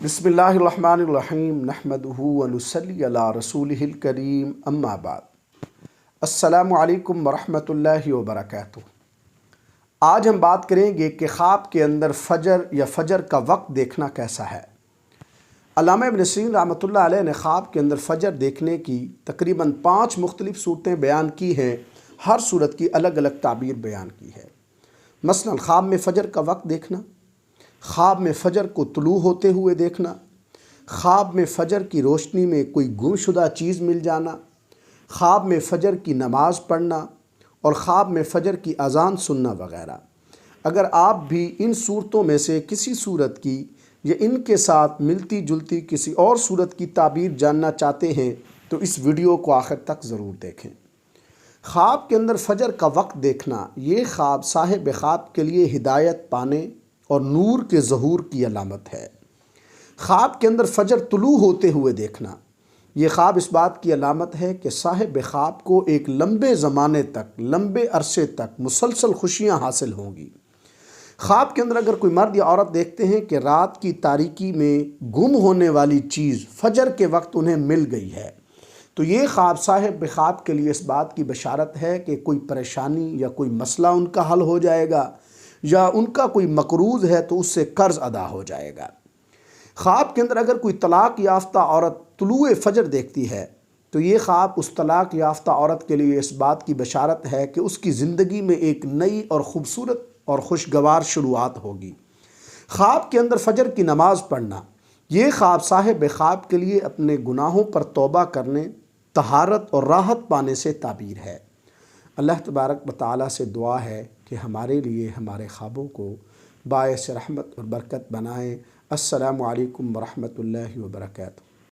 बिस्मिल्लाहिर्रहमानिर्रहीम नहमदुहु व नुसल्ली अला रसूलिहिल करीम अम्मा बाद। अस्सलामु अलैकुम वरहमतुल्लाहि व बरकातुहू। आज हम बात करेंगे कि ख्वाब के अंदर फ़जर या फ़जर का वक्त देखना कैसा है। अल्लामा इब्न सीरीन रहमतुल्लाह अलैह ने ख्वाब के अंदर फ़जर देखने की तकरीबन 5 मुख्तलिफ़ सूरतें बयान की हैं। हर सूरत की अलग अलग ताबीर बयान की है। मसलन ख्वाब में फ़जर का वक्त देखना, ख्वाब में फ़जर को तुलू होते हुए देखना, ख्वाब में फ़जर की रोशनी में कोई गुमशुदा चीज़ मिल जाना, ख्वाब में फ़जर की नमाज़ पढ़ना और ख्वाब में फ़जर की अज़ान सुनना वग़ैरह। अगर आप भी इन सूरतों में से किसी सूरत की या इनके साथ मिलती जुलती किसी और सूरत की ताबीर जानना चाहते हैं तो इस वीडियो को आखिर तक ज़रूर देखें। ख्वाब के अंदर फ़जर का वक्त देखना, ये ख्वाब साहिब ख्वाब के लिए हिदायत पाने और नूर के ज़हूर की अलामत है। ख्वाब के अंदर फ़जर तुलू होते हुए देखना, ये ख्वाब इस बात की अलामत है कि साहिब ख्वाब को एक लंबे ज़माने तक, लंबे अरसे तक मुसलसल खुशियाँ हासिल होंगी। ख्वाब के अंदर अगर कोई मर्द या औरत देखते हैं कि रात की तारीकी में गुम होने वाली चीज़ फ़जर के वक्त उन्हें मिल गई है, तो ये ख्वाब साहिब ख्वाब के लिए इस बात की बशारत है कि कोई परेशानी या कोई मसला उनका हल हो जाएगा, या उनका कोई मकरूज़ है तो उससे कर्ज़ अदा हो जाएगा। ख्वाब के अंदर अगर कोई तलाक याफ्ता औरत तुलूए फ़जर देखती है तो ये ख्वाब उस तलाक याफ्ता औरत के लिए इस बात की बशारत है कि उसकी ज़िंदगी में एक नई और ख़ूबसूरत और खुशगवार शुरुआत होगी। ख्वाब के अंदर फ़जर की नमाज़ पढ़ना, ये ख्वाब साहिब ख्वाब के लिए अपने गुनाहों पर तौबा करने, तहारत और राहत पाने से ताबीर है। अल्लाह तबारक व तआला से दुआ है कि हमारे लिए हमारे ख्वाबों को बायस रहमत और बरकत बनाएँ। अस्सलामु अलैकुम व रहमतुल्लाहि व बरकातुहू।